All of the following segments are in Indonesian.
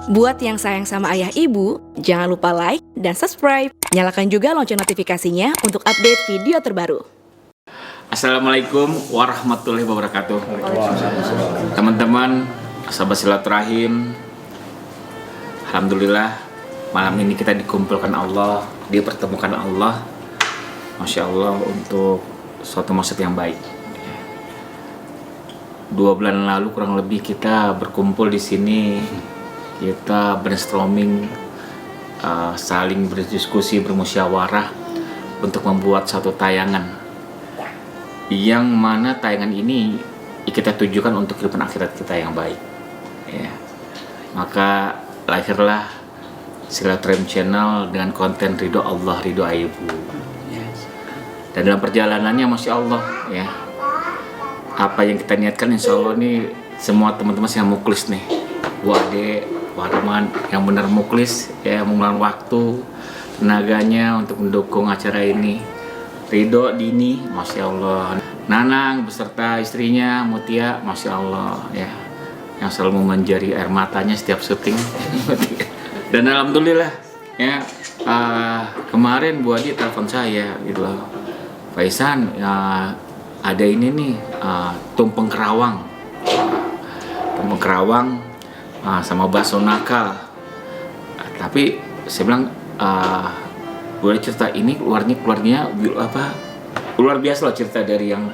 Buat yang sayang sama ayah ibu, jangan lupa like dan subscribe. Nyalakan juga lonceng notifikasinya untuk update video terbaru. Assalamualaikum warahmatullahi wabarakatuh. Teman-teman, sahabat silaturahim, alhamdulillah malam ini kita dikumpulkan Allah, dipertemukan Allah, Masya Allah, untuk suatu maksud yang baik. 2 bulan lalu kurang lebih kita berkumpul di sini, kita brainstorming, saling berdiskusi, bermusyawarah untuk membuat satu tayangan, yang mana tayangan ini kita tujukan untuk kehidupan akhirat kita yang baik. Ya. Maka lahirlah Silaturahim Channel dengan konten ridho Allah, ridho ibu. Dan dalam perjalanannya, Masya Allah, ya, apa yang kita niatkan, Insya Allah nih semua teman-teman yang muklis nih, Bu Ade, Pak Arman, yang benar muklis, ya, mengeluarkan waktu, tenaganya untuk mendukung acara ini. Ridho Dini, Masya Allah. Nanang beserta istrinya Mutia, Masya Allah, ya, yang selalu memanjari air matanya setiap syuting. Dan alhamdulillah, ya, kemarin Bu Adi telepon saya gitu loh, Faisan, ada ini nih, tumpeng kerawang sama bakso nakal. Tapi saya bilang, boleh cerita ini keluarnya apa, luar biasa loh cerita dari yang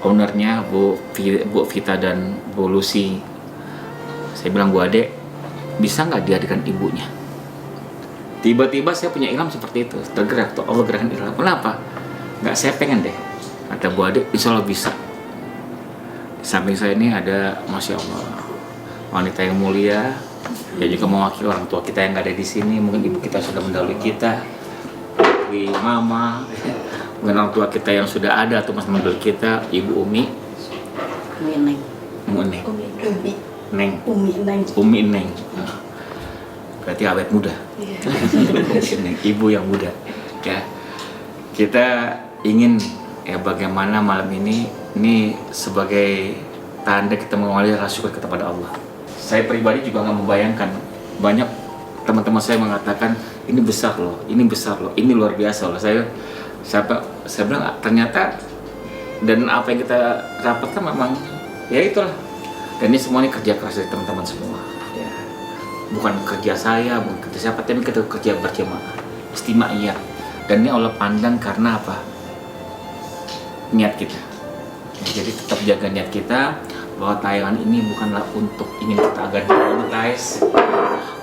ownernya Bu Vita dan Bu Lucy. Saya bilang, Bu Ade, bisa nggak dihadirkan ibunya? Tiba-tiba saya punya ilham seperti itu, tergerak tuh, Allah gerakan ilham. Kenapa? Nggak, saya pengen deh, kata Bu Ade, insya Allah bisa. Di samping saya ini ada, Masya Allah, wanita yang mulia, dia juga mewakili orang tua kita yang nggak ada di sini. Mungkin ibu kita sudah mendahului kita, di mama, mungkin orang tua kita yang sudah ada atau masih mendahului kita, Ibu Umi Neng. Berarti awet muda. Ibu yang muda. Ya, kita ingin, ya, bagaimana malam ini sebagai tanda kita mengawali rasa syukur kepada Allah. Saya pribadi juga nggak membayangkan, banyak teman-teman saya mengatakan ini besar loh, ini luar biasa loh. Saya bilang ternyata, dan apa yang kita dapatkan memang ya itulah. Dan ini semua ini kerja keras dari teman-teman semua. Ya. Bukan kerja saya, bukan kerja siapa, tapi kita kerja berjamaah, istimaiyah. Dan ini Allah pandang karena apa? Niat kita. Ya, jadi tetap jaga niat kita, bahwa tayangan ini bukanlah untuk ingin kita agar monetize,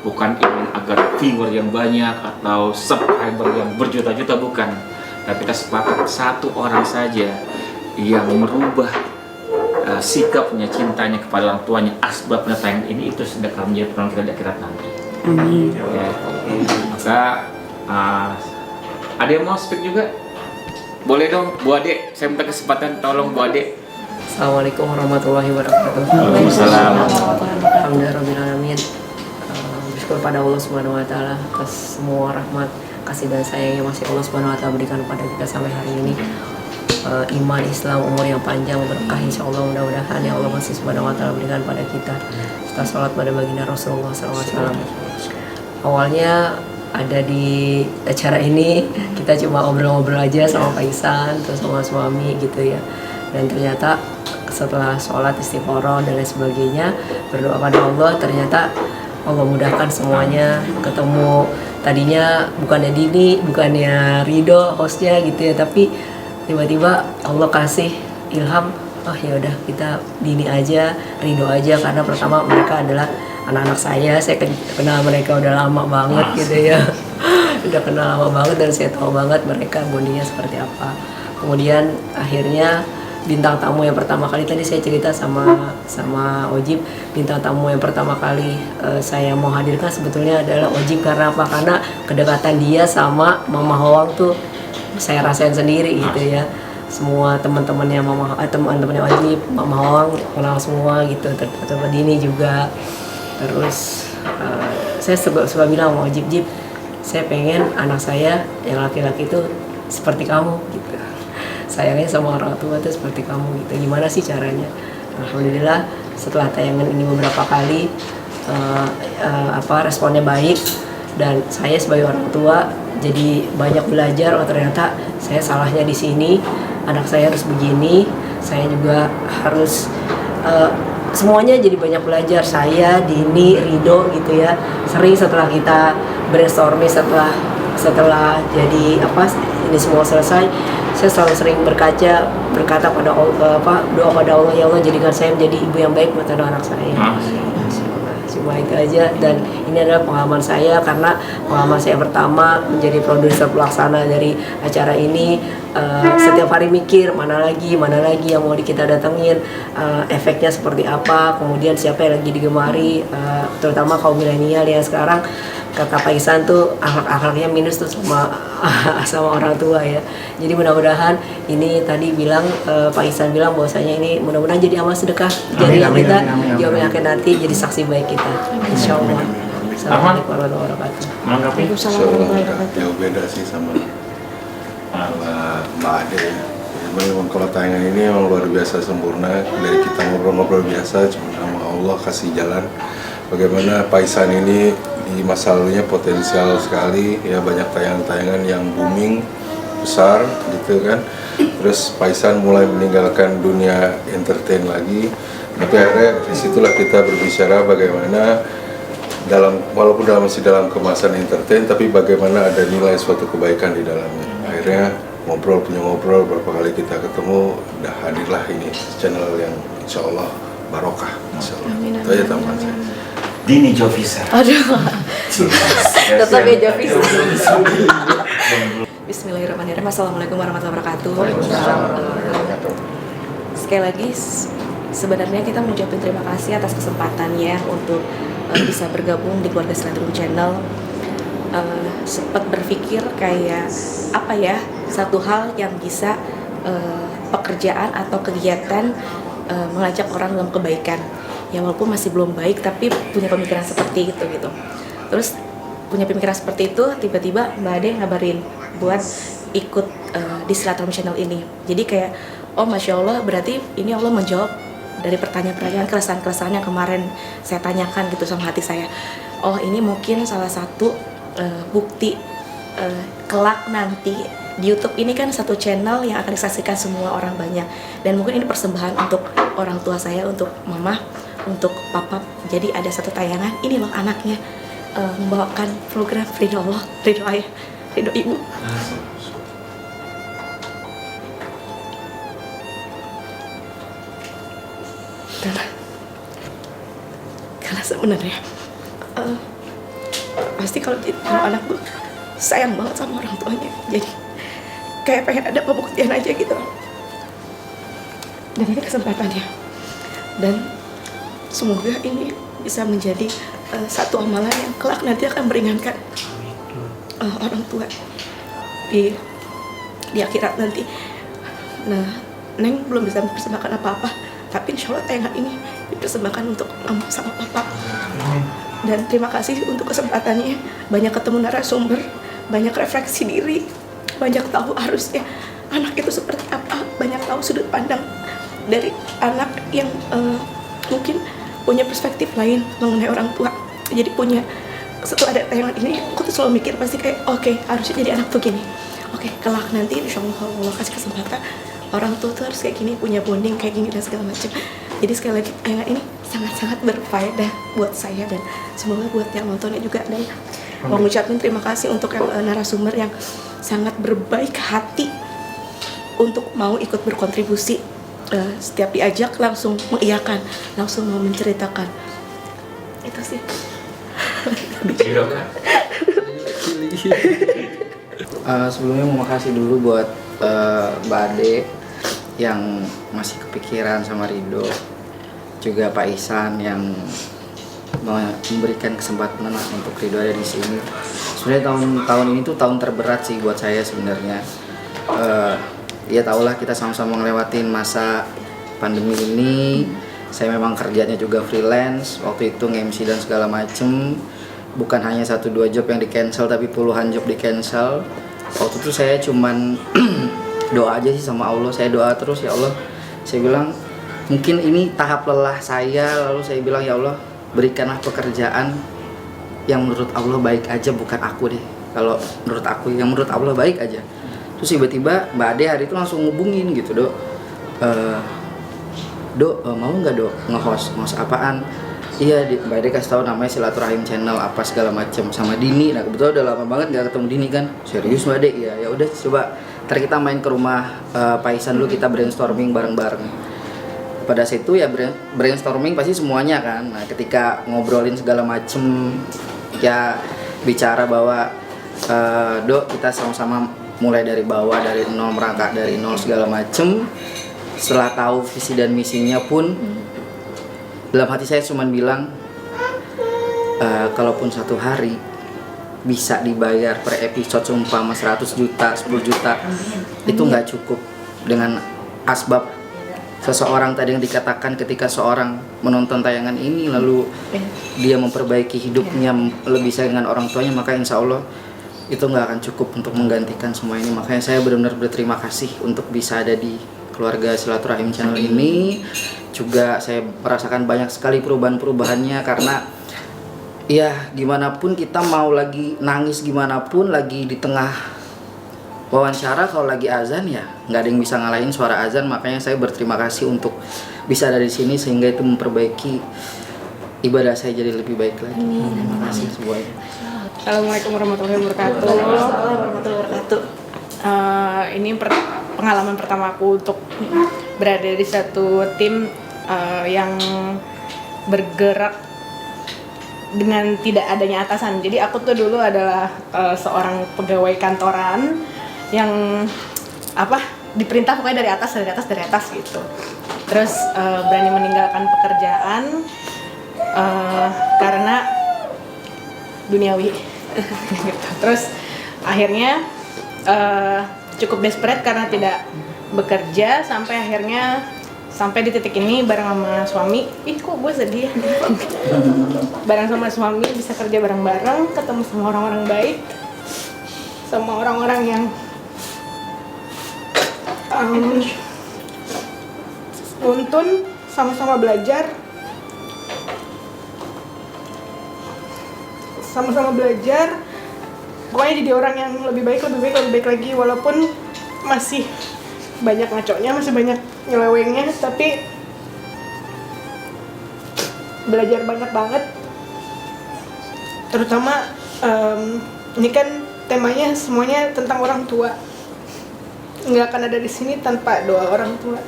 bukan ingin agar viewer yang banyak atau subscriber yang berjuta-juta, bukan. Tapi kita sepakat satu orang saja yang merubah sikapnya, cintanya kepada orang tuanya, asbabnya tayangan ini, itu sedekah menjadi penolong kita di akhirat nanti. Ya. Maka ada yang mau speak juga? Boleh dong, Bu Ade, saya minta kesempatan, tolong Bu Ade. Assalamualaikum warahmatullahi wabarakatuh. Waalaikumsalam. Alhamdulillahirrahmanirrahim. Bersyukur pada Allah Subhanahu wa taala atas semua rahmat, kasih dan sayang yang masih Allah Subhanahu wa taala berikan kepada kita sampai hari ini. Iman, Islam, umur yang panjang, berkah, insya Allah, mudah-mudahan yang Allah masih Subhanahu wa taala berikan pada kita. Kita sholat pada baginda Rasulullah SAW. Awalnya ada di acara ini, kita cuma ngobrol-ngobrol aja sama Faisan, terus sama suami gitu ya. Dan ternyata setelah sholat istiqoroh dan lain sebagainya, berdoa pada Allah, ternyata Allah mudahkan semuanya. Ketemu tadinya bukannya Dini, bukannya Ridho hostnya gitu ya, tapi tiba-tiba Allah kasih ilham, oh ya udah kita Dini aja, Ridho aja, karena pertama mereka adalah anak-anak saya kenal mereka udah lama banget gitu ya. Udah kenal lama banget dan saya tahu banget mereka bondinya seperti apa. Kemudian akhirnya bintang tamu yang pertama kali, tadi saya cerita sama Ojib, bintang tamu yang pertama kali saya mau hadirkan sebetulnya adalah Ojib. Karena apa? Karena kedekatan dia sama Mama Hawang tuh saya rasain sendiri gitu ya. Semua teman-temannya teman-temannya Ojib, Mama Hawang kenal semua gitu, terutama Dini juga. Terus saya suka bilang sama Ojib, Jib, saya pengen anak saya yang laki-laki itu seperti kamu gitu. Sayangnya sama orang tua itu seperti kamu gitu. Gimana sih caranya? Alhamdulillah setelah tayangan ini beberapa kali responnya baik, dan saya sebagai orang tua jadi banyak belajar. Oh ternyata saya salahnya di sini, anak saya harus begini, saya juga harus semuanya jadi banyak belajar. Saya, Dini, Rido gitu ya, sering setelah kita brainstorming, setelah jadi ini semua selesai, saya selalu sering berkata pada Allah, doa pada Allah, ya Allah jadikan saya menjadi ibu yang baik buat anak saya. Cuma itu aja. Dan ini adalah pengalaman saya, karena pengalaman saya pertama menjadi produser pelaksana dari acara ini. Setiap hari mikir mana lagi yang mau kita datengin, efeknya seperti apa, kemudian siapa yang lagi digemari, terutama kaum milenial yang sekarang kata Pak Ihsan tuh akhlak-akhlaknya minus tuh sama orang tua ya. Jadi mudah-mudahan ini tadi Pak Ihsan bilang bahwasanya ini mudah-mudahan jadi amal sedekah jariah kita di yaumil akhir nanti, jadi saksi baik kita, insyaallah. Assalamualaikum warahmatullahi wabarakatuh. Insyaallah jauh beda sih sama Mbak Ade ya. Memang kalau tayangan ini memang luar biasa sempurna, dari kita ngobrol-ngobrol biasa, cuma sama Allah kasih jalan. Bagaimana Pak Ihsan ini di masa lalunya potensial sekali ya, banyak tayangan-tayangan yang booming besar gitu kan. Terus Pak Ihsan mulai meninggalkan dunia entertain lagi, tapi akhirnya disitulah kita berbicara bagaimana walaupun masih dalam kemasan entertain, tapi bagaimana ada nilai suatu kebaikan di dalamnya. Akhirnya punya ngobrol berapa kali kita ketemu, udah hadirlah ini channel yang insya Allah barokah, insya Allah. Itu aja tambahan saya. Dini Jovisa. Aduh. Tetap ya Jovisa. Bismillahirrahmanirrahim. Assalamualaikum warahmatullahi wabarakatuh. Sekali lagi sebenarnya kita mengucapkan terima kasih atas kesempatannya untuk bisa bergabung di Keluarga Silaturahmi Channel. Sempat berpikir kayak satu hal yang bisa pekerjaan atau kegiatan mengajak orang dalam kebaikan. Ya walaupun masih belum baik, tapi punya pemikiran seperti itu gitu. Terus punya pemikiran seperti itu, tiba-tiba Mbak Ade ngabarin buat ikut di Silaturahmi Channel ini. Jadi kayak, oh Masya Allah, berarti ini Allah menjawab dari pertanyaan-pertanyaan, keresahan-keresahan yang kemarin saya tanyakan gitu sama hati saya. Oh ini mungkin salah satu bukti kelak nanti di YouTube ini kan satu channel yang akan disaksikan semua orang banyak, dan mungkin ini persembahan untuk orang tua saya, untuk mama, untuk papa. Jadi ada satu tayangan, ini loh anaknya membawakan program ridho Allah, ridho ayah, ridho ibu. Karena sebenarnya pasti kalau anak tuh sayang banget sama orang tuanya, jadi kayak pengen ada pembuktian aja gitu. Dan ini kesempatannya, dan semoga ini bisa menjadi satu amalan yang kelak nanti akan meringankan orang tua di akhirat nanti. Nah, Neng belum bisa mempersembahkan apa-apa, tapi insya Allah tayangan ini dipersembahkan untuk mama sama papa. Dan terima kasih untuk kesempatannya, banyak ketemu narasumber, banyak refleksi diri, banyak tahu harusnya anak itu seperti apa, banyak tahu sudut pandang dari anak yang mungkin punya perspektif lain mengenai orang tua. Jadi setelah ada tayangan ini, aku tuh selalu mikir pasti kayak oke, harusnya jadi anak begini. Oke, kelak nanti insya Allah kasih kesempatan, orang tua tuh harus kayak gini, punya bonding kayak gini dan segala macam. Jadi sekali lagi tayangan ini sangat-sangat berfaedah buat saya, dan semoga buat yang nontonnya juga. Dan mau ngucapin terima kasih untuk yang narasumber yang sangat berbaik hati untuk mau ikut berkontribusi. Setiap diajak langsung mengiyakan, langsung mau menceritakan. Itu sih. Sebelumnya mau makasih dulu buat Mbak Ade yang masih kepikiran sama Rido, juga Pak Ihsan yang memberikan kesempatan untuk Rido ada di sini. Sebenarnya tahun ini tuh tahun terberat sih buat saya sebenarnya. Ya tahulah kita sama-sama ngelewatin masa pandemi ini. Saya memang kerjanya juga freelance, waktu itu nge-MC dan segala macem. Bukan hanya 1-2 job yang di-cancel, tapi puluhan job di-cancel. Waktu itu saya cuman doa aja sih sama Allah. Saya doa terus, ya Allah, saya bilang mungkin ini tahap lelah saya, lalu saya bilang ya Allah berikanlah pekerjaan yang menurut Allah baik aja, bukan aku deh. Kalau menurut aku yang menurut Allah baik aja. Terus tiba-tiba Mbak Ade hari itu langsung ngubungin gitu, Dok. Mau nggak Dok nge-host apaan? Iya, Mbak Ade kasih tahu namanya Silaturahim Channel apa segala macam sama Dini. Nah kebetulan udah lama banget nggak ketemu Dini kan. Serius Mbak Ade? Ya udah coba. Ntar kita main ke rumah Pak Isan dulu, kita brainstorming bareng-bareng. Pada situ ya brainstorming pasti semuanya kan. Nah ketika ngobrolin segala macem ya bicara bahwa Dok kita sama-sama mulai dari bawah, dari nol, merangkak dari nol segala macem. Setelah tahu visi dan misinya pun dalam hati saya cuma bilang kalaupun satu hari bisa dibayar per episode seumpama 100 juta, 10 juta itu nggak cukup dengan asbab seseorang tadi yang dikatakan ketika seorang menonton tayangan ini lalu dia memperbaiki hidupnya lebih sayang dengan orang tuanya, maka insya Allah itu nggak akan cukup untuk menggantikan semua ini. Makanya saya benar-benar berterima kasih untuk bisa ada di keluarga Silaturahim Channel ini. Juga saya merasakan banyak sekali perubahan-perubahannya karena ya gimana pun kita mau lagi nangis gimana pun lagi di tengah wawancara kalau lagi azan ya nggak ada yang bisa ngalahin suara azan. Makanya saya berterima kasih untuk bisa ada di sini sehingga itu memperbaiki ibadah saya jadi lebih baik lagi. Terima kasih semuanya. Assalamualaikum warahmatullahi wabarakatuh. Ini pengalaman pertama aku untuk berada di satu tim yang bergerak dengan tidak adanya atasan. Jadi aku tuh dulu adalah seorang pegawai kantoran yang diperintah pokoknya dari atas gitu. Terus berani meninggalkan pekerjaan karena duniawi gitu. Terus akhirnya cukup desperate karena tidak bekerja sampai di titik ini bareng sama suami. Kok gue sedih. Bareng sama suami bisa kerja bareng-bareng, ketemu sama orang-orang baik, sama orang-orang yang nuntun, sama-sama belajar pokoknya jadi orang yang lebih baik lagi, walaupun masih banyak ngaconya, masih banyak nyelewengnya, tapi belajar banyak banget. Terutama ini kan temanya semuanya tentang orang tua, nggak akan ada di sini tanpa doa orang tua.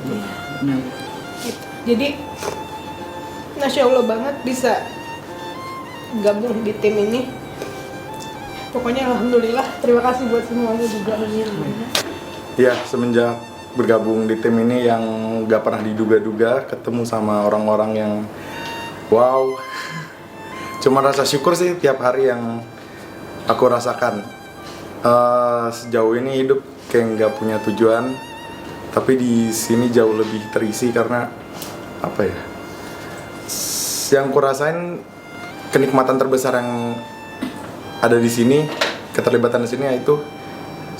Gitu. Jadi Masya Allah banget bisa gabung di tim ini. Pokoknya alhamdulillah, terima kasih buat semuanya juga. Ya, semenjak bergabung di tim ini yang gak pernah diduga-duga, ketemu sama orang-orang yang wow. Cuma rasa syukur sih tiap hari yang aku rasakan. Sejauh ini hidup kayak gak punya tujuan, tapi di sini jauh lebih terisi karena apa ya? Yang ku rasain kenikmatan terbesar yang ada di sini, keterlibatan di sini yaitu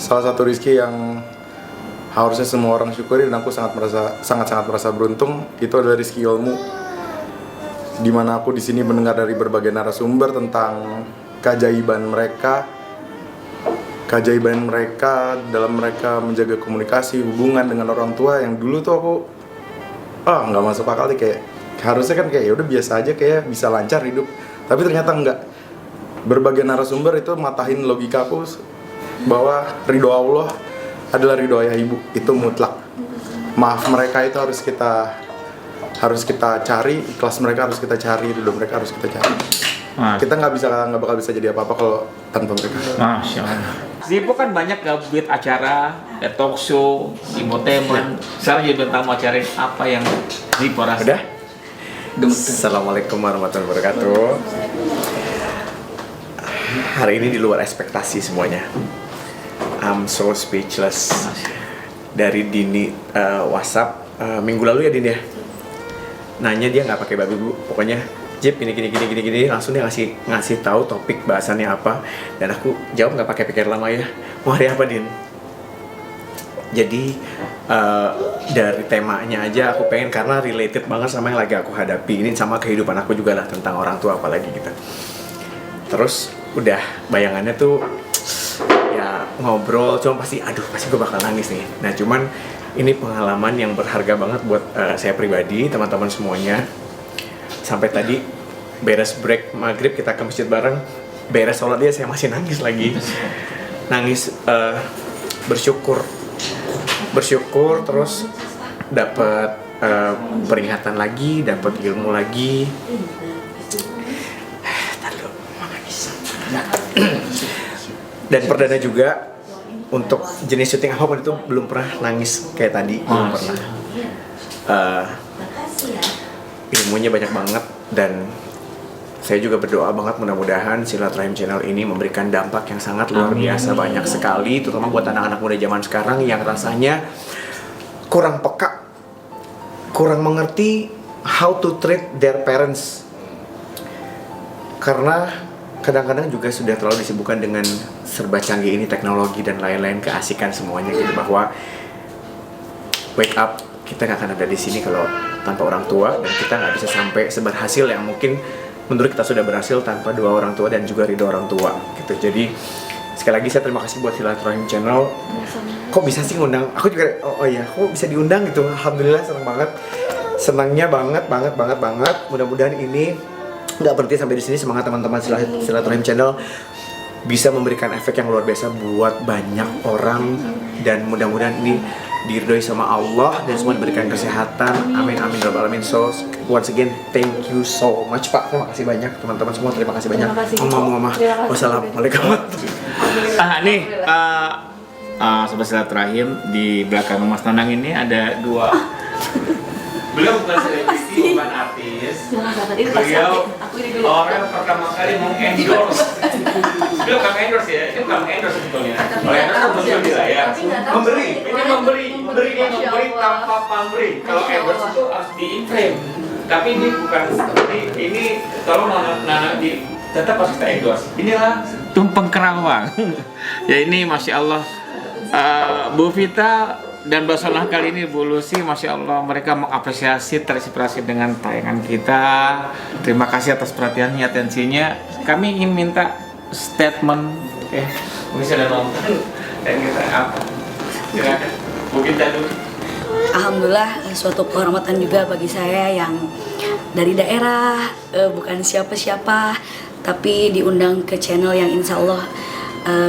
salah satu rezeki yang harusnya semua orang syukuri, dan aku sangat merasa beruntung. Itu adalah rezeki ilmu, dimana aku di sini mendengar dari berbagai narasumber tentang keajaiban mereka dalam mereka menjaga komunikasi hubungan dengan orang tua yang dulu tuh aku nggak masuk akal nih, kayak harusnya kan kayak ya udah biasa aja, kayak bisa lancar hidup, tapi ternyata enggak. Berbagai narasumber itu matahin logikaku bahwa ridho Allah adalah ridho ayah ibu, itu mutlak. Maaf mereka itu harus kita cari, ikhlas mereka harus kita cari, ridho mereka harus kita cari. Kita nggak bakal bisa jadi apa-apa kalau tanpa mereka. Masya Allah. Zipo kan banyak buat acara, talk show, infotainment. Sekarang jadi bintang acara apa yang Zipo rasa? Udah? Assalamualaikum warahmatullahi wabarakatuh. Hari ini di luar ekspektasi semuanya. I'm so speechless. Dari Dini WhatsApp minggu lalu ya Dini ya. Nanya dia nggak pakai babi bu, pokoknya Jip gini langsung dia ngasih tahu topik bahasannya apa, dan aku jawab nggak pakai pikir lama ya. Mau hari apa Din? Jadi dari temanya aja aku pengen, karena related banget sama yang lagi aku hadapi. Ini sama kehidupan aku juga lah, tentang orang tua apalagi gitu. Terus udah bayangannya tuh ya ngobrol, cuma pasti gue bakal nangis nih. Nah cuman ini pengalaman yang berharga banget buat saya pribadi, teman-teman semuanya. Sampai tadi beres break maghrib kita ke masjid bareng, beres sholat dia saya masih nangis lagi. Nangis bersyukur terus dapat peringatan lagi, dapat ilmu lagi. Dan perdana juga untuk jenis syuting apapun itu belum pernah nangis kayak tadi, belum pernah. Ilmunya banyak banget, dan saya juga berdoa banget mudah-mudahan Silaturahim Channel ini memberikan dampak yang sangat luar biasa, banyak sekali, terutama buat anak-anak muda zaman sekarang yang rasanya kurang peka, kurang mengerti how to treat their parents. Karena kadang-kadang juga sudah terlalu disibukkan dengan serba canggih ini, teknologi dan lain-lain, keasikan semuanya gitu, bahwa wake up, kita nggak akan ada di sini kalau tanpa orang tua, dan kita nggak bisa sampai seberhasil yang mungkin menurut kita sudah berhasil tanpa doa orang tua dan juga ridho orang tua gitu. Jadi sekali lagi saya terima kasih buat Silaturahim Channel. Kok bisa sih ngundang? Aku juga kok bisa diundang gitu. Alhamdulillah senang banget. Senangnya banget. Mudah-mudahan ini nggak berhenti sampai di sini. Semangat teman-teman Silaturahim Channel bisa memberikan efek yang luar biasa buat banyak orang, dan mudah-mudahan ini diridhoi sama Allah dan semua diberikan kesehatan. Amin amin ya rabbal alamin. So once again thank you so much Pak. Terima kasih banyak teman-teman semua. Terima kasih banyak. Mama. Wassalamualaikum. Nih Sobat Silaturahim, di belakang Mas Nanang ini ada dua. Beliau bukan selebriti, bukan artis. Beliau orang pertama kali mengendorse. Beliau bukan endorse ya, ini bukan endorse sebetulnya. Kalau endorse kan muncul di layar. Memberi, ini memberi tanpa pamrih. Kalau endorse itu harus di-frame. Tapi ini bukan seperti ini. Kalau Nana tetap harus kita endorse. Inilah tumpeng kerawang. Ya ini Masya Allah. Bu Vita dan Basonah kali ini, Bu Lucy, Masya Allah, mereka mengapresiasi, terinspirasi dengan tayangan kita. Terima kasih atas perhatiannya, atensinya. Kami ingin minta statement, mungkin sudah nonton dan kita apa? Silakan, Bu Vita dulu. Alhamdulillah, suatu kehormatan juga bagi saya yang dari daerah, bukan siapa-siapa, tapi diundang ke channel yang insya Allah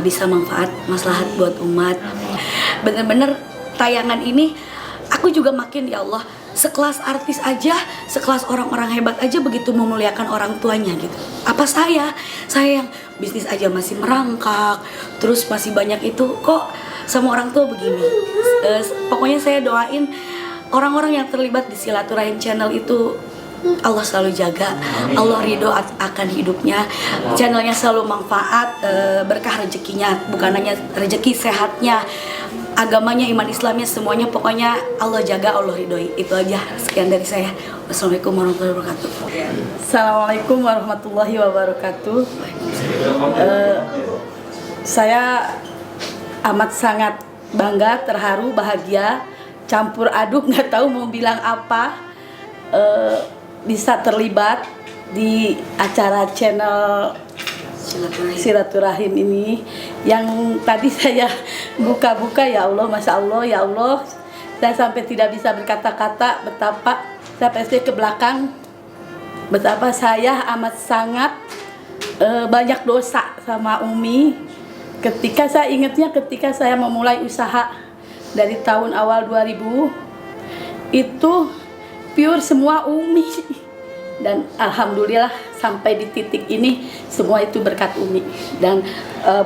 bisa manfaat, maslahat buat umat. Bener-bener tayangan ini aku juga makin, ya Allah, sekelas artis aja, sekelas orang-orang hebat aja begitu memuliakan orang tuanya gitu. Apa saya yang bisnis aja masih merangkak, terus masih banyak itu, kok sama orang tua begini. Pokoknya saya doain orang-orang yang terlibat di Silaturahim Channel itu Allah selalu jaga, Allah ridho akan hidupnya, channelnya selalu manfaat, berkah rezekinya, bukan hanya rezeki, sehatnya, agamanya, iman Islamnya, semuanya pokoknya Allah jaga, Allah ridhoi. Itu aja, sekian dari saya. Wassalamualaikum warahmatullahi wabarakatuh. Assalamualaikum warahmatullahi wabarakatuh. Saya amat sangat bangga, terharu, bahagia, campur aduk, nggak tahu mau bilang apa. Bisa terlibat di acara channel Silaturahim ini, yang tadi saya buka-buka, ya Allah, Masya Allah, ya Allah, saya sampai tidak bisa berkata-kata betapa saya pasti ke belakang, betapa saya amat sangat banyak dosa sama Umi. Ketika saya ingatnya, ketika saya memulai usaha dari tahun awal 2000 itu pure semua Umi, dan alhamdulillah sampai di titik ini semua itu berkat Umi. Dan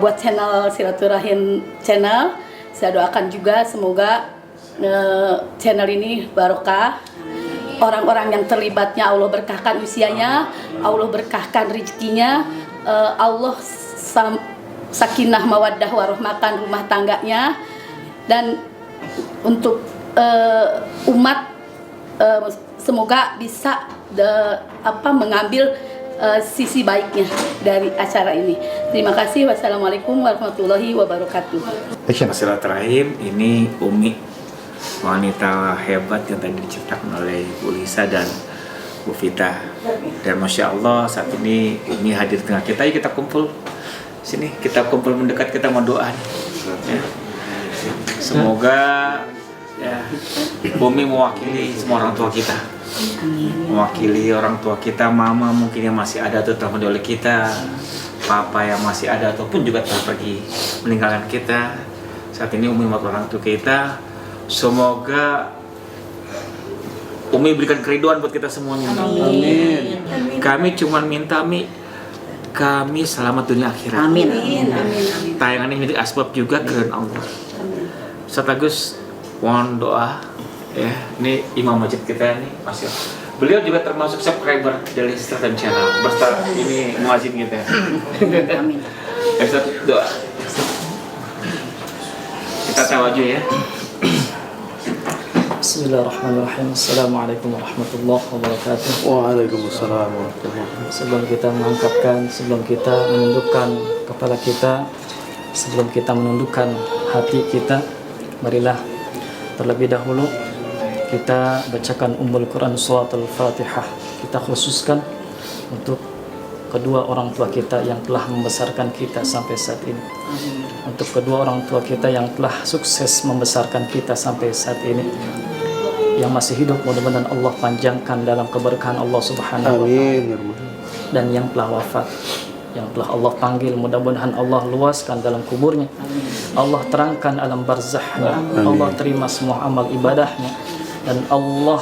buat channel Silaturahim Channel, saya doakan juga semoga channel ini barokah, orang-orang yang terlibatnya Allah berkahkan usianya, Allah berkahkan rezekinya, Allah sakinah mawaddah warahmatan rumah tangganya, dan untuk umat semoga bisa mengambil sisi baiknya dari acara ini. Terima kasih. Wassalamualaikum warahmatullahi wabarakatuh. Silaturahim ini Umi, wanita hebat yang tadi diciptakan oleh Bu Lisa dan Bu Vita. Dan Masya Allah saat ini Umi hadir di tengah kita. Yuk kita kumpul sini, kita kumpul mendekat, kita mau doa ya. Semoga ya Umi mewakili semua orang tua kita, mewakili orang tua kita, mama mungkin yang masih ada atau telah oleh kita, papa yang masih ada ataupun juga telah pergi meninggalkan kita. Saat ini Umi mewakili orang tua kita. Semoga Umi berikan keriduan buat kita semuanya. Amin. Kami cuma minta kami selamat dunia akhirat. Amin. Tayangan ini menjadi asbab juga kehendak Allah. Ustaz Agus, mohon doa ya. Ini imam masjid kita nih, Mas. Beliau juga termasuk subscriber dari Startup Channel. Bersama ini muazin kita. Amin. Ustaz, doa. Kita tawajuh ya. Bismillahirrahmanirrahim. Assalamualaikum warahmatullahi wabarakatuh. Waalaikumsalam warahmatullahi wabarakatuh. Sebelum kita mengangkatkan, sebelum kita menundukkan kepala kita, sebelum kita menundukkan hati kita, marilah terlebih dahulu kita bacakan Ummul Quran Surat Al-Fatihah. Kita khususkan untuk kedua orang tua kita yang telah membesarkan kita sampai saat ini. Untuk kedua orang tua kita yang telah sukses membesarkan kita sampai saat ini. Yang masih hidup, mudah-mudahan Allah panjangkan dalam keberkahan Allah Subhanahu wa Ta'ala. Dan yang telah wafat, yang telah Allah panggil, mudah-mudahan Allah luaskan dalam kuburnya, Allah terangkan alam barzahnya, Allah terima semua amal ibadahnya, dan Allah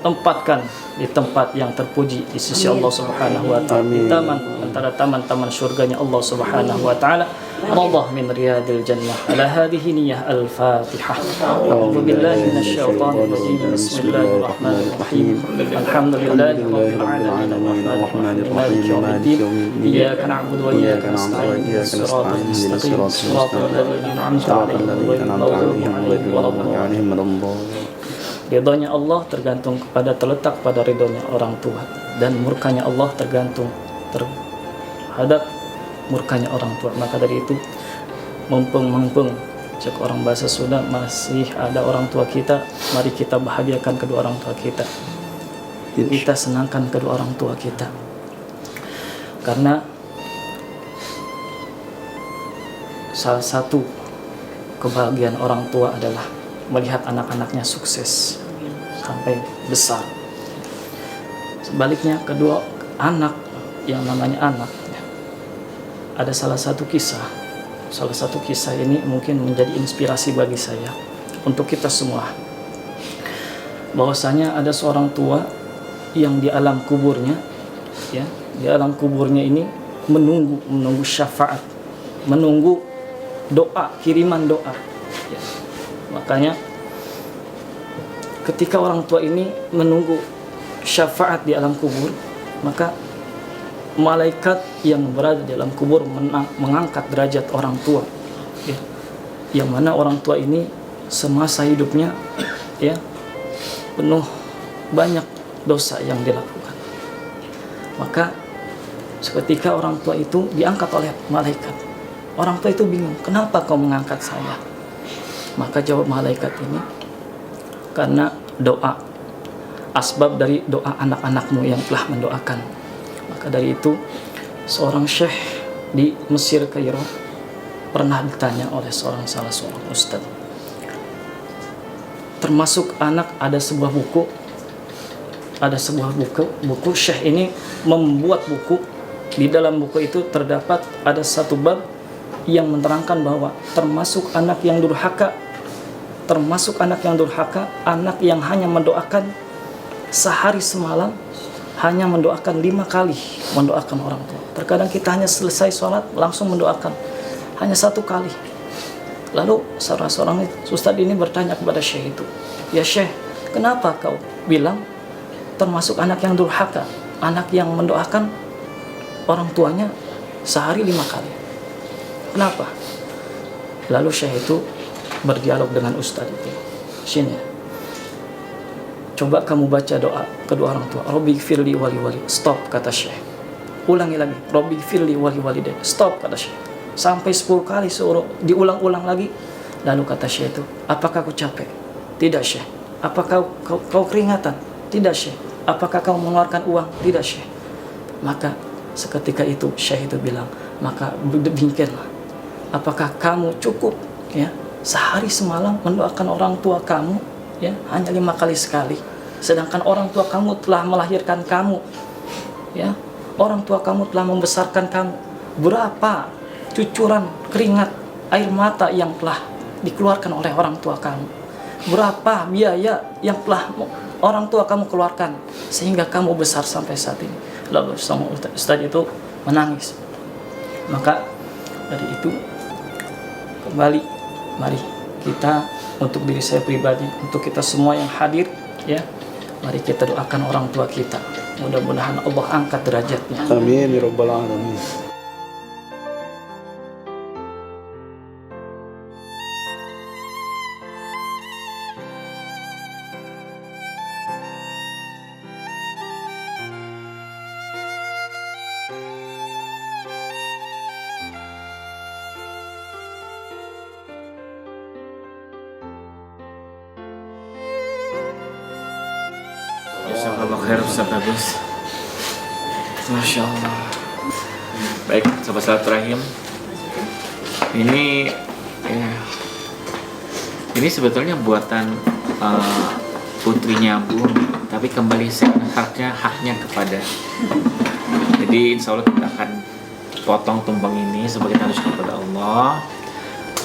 tempatkan di tempat yang terpuji di sisi Allah Subhanahu wa Ta'ala, di taman antara taman-taman surganya Allah Subhanahu wa Ta'ala, radah min riyadil jannah. Ala hadhihi niyyah al-Fatihah. A'udzu billahi minasyaitonir rajim. Bismillahirrahmanirrahim. Alhamdulillahi rabbil alamin arrahmanir rahim maliki yaumiddin. Iyyaka na'budu wa iyyaka nasta'in. Shiratal mustaqim. Shiratal ladzina an'amta 'alaihim ghairil maghdubi. Ridhonya Allah tergantung kepada terletak pada ridhonya orang tua, dan murkanya Allah tergantung terhadap murkanya orang tua. Maka dari itu mumpung cek orang bahasa Sunda masih ada orang tua kita, mari kita bahagiakan kedua orang tua kita, kita senangkan kedua orang tua kita, karena salah satu kebahagiaan orang tua adalah melihat anak-anaknya sukses sampai besar. Sebaliknya kedua anak yang namanya anak, ada salah satu kisah ini mungkin menjadi inspirasi bagi saya untuk kita semua, bahwasanya ada seorang tua yang di alam kuburnya, ya, di alam kuburnya ini menunggu syafaat, menunggu doa, kiriman doa, ya. Makanya ketika orang tua ini menunggu syafaat di alam kubur, maka malaikat yang berada di dalam kubur mengangkat derajat orang tua, ya, yang mana orang tua ini semasa hidupnya, ya, penuh banyak dosa yang dilakukan. Maka seketika orang tua itu diangkat oleh malaikat. Orang tua itu bingung, kenapa kau mengangkat saya? Maka jawab malaikat ini, karena doa, asbab dari doa anak-anakmu yang telah mendoakan. Maka dari itu seorang syekh di Mesir Kairo pernah ditanya oleh salah seorang ustaz, termasuk anak ada sebuah buku syekh ini membuat buku. Di dalam buku itu terdapat ada satu bab yang menerangkan bahwa termasuk anak yang durhaka, anak yang hanya mendoakan sehari semalam, hanya mendoakan 5 kali mendoakan orang tua. Terkadang kita hanya selesai sholat langsung mendoakan hanya 1 kali. Lalu seorang ustadz ini bertanya kepada syekh itu, ya syekh, kenapa kau bilang termasuk anak yang durhaka, anak yang mendoakan orang tuanya sehari 5 kali? Kenapa? Lalu syekh itu berdialog dengan ustadz itu. Sini, coba kamu baca doa kedua orang tua. Robbi firli wali. Stop, kata syekh. ulangi lagi, Robbi firli wali walidayya. Stop, kata Syekh. Sampai 10 kali suruh diulang-ulang lagi. Lalu kata Syekh itu, apakah kau capek? Tidak, Syekh. Apakah kau keringatan? Tidak, Syekh. Apakah kau mengeluarkan uang? Tidak, Syekh. Maka seketika itu Syekh itu bilang, maka berpikirlah, apakah kamu cukup ya sehari semalam mendoakan orang tua kamu ya hanya 5 kali sekali, sedangkan orang tua kamu telah melahirkan kamu ya, orang tua kamu telah membesarkan kamu. Berapa cucuran keringat air mata yang telah dikeluarkan oleh orang tua kamu, berapa biaya yang telah orang tua kamu keluarkan sehingga kamu besar sampai saat ini. Lalu Ustaz itu menangis. Maka dari itu kembali, mari kita, untuk diri saya pribadi, untuk kita semua yang hadir ya, mari kita doakan orang tua kita, mudah-mudahan Allah angkat derajatnya. Amin ya rabbal alamin. Jazakallah khair Ustaz Agus. Masya Allah. Baik, sahabat silaturahim. Ini ya, ini sebetulnya buatan putrinya Bu, tapi kembali haknya kepada. Jadi insya Allah kita akan potong tumpeng ini sebagai tanda syukur kepada Allah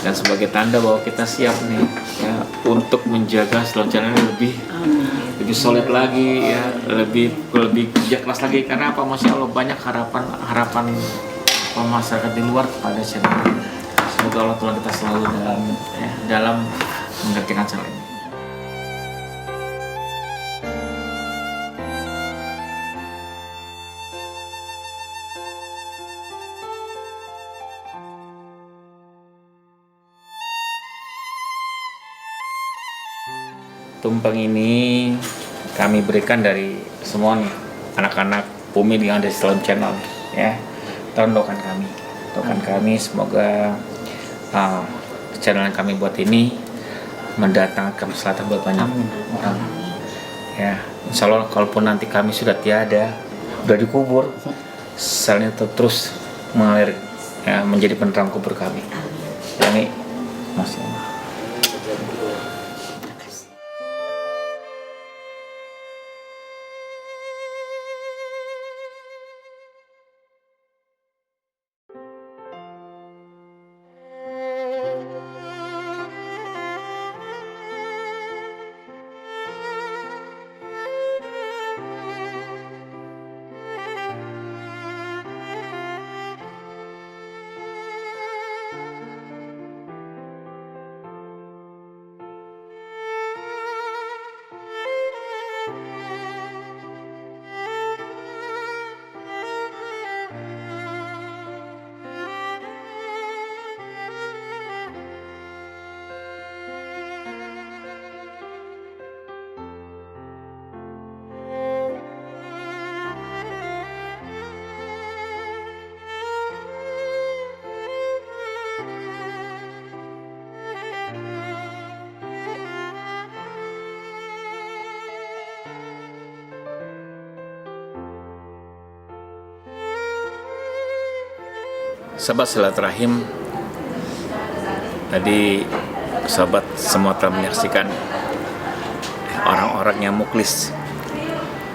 dan sebagai tanda bahwa kita siap nih ya untuk menjaga selanjutnya lebih solid lagi ya, lebih kerja keras lagi. Karena apa, Masya Allah banyak harapan masyarakat di luar kepada channel. Semoga Allah Tuhan kita selalu dalam mengerjakan channel ini. Tumpeng ini kami berikan dari semua nih anak-anak Pumil yang ada di dalam channel ya. Tolong doakan kami semoga channel yang kami buat ini mendatangkan kemaslahatan buat banyak orang ya. Insya Allah kalaupun nanti kami sudah tiada, sudah dikubur, channel itu terus mengalir ya, menjadi penerang kubur kami. Kami masih sahabat silaturahim, tadi sahabat semua telah menyaksikan orang-orang yang muklis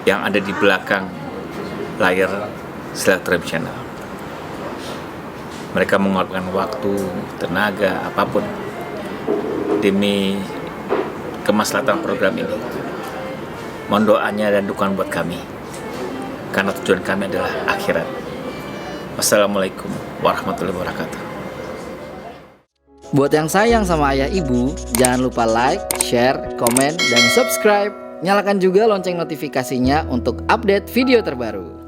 yang ada di belakang layar Silaturahim Channel. Mereka mengorbankan waktu, tenaga, apapun demi kemaslahatan program ini. Mohon doanya dan dukungan buat kami, karena tujuan kami adalah akhirat. Wassalamualaikum warahmatullahi wabarakatuh. Buat yang sayang sama ayah ibu, jangan lupa like, share, komen, dan subscribe. Nyalakan juga lonceng notifikasinya untuk update video terbaru.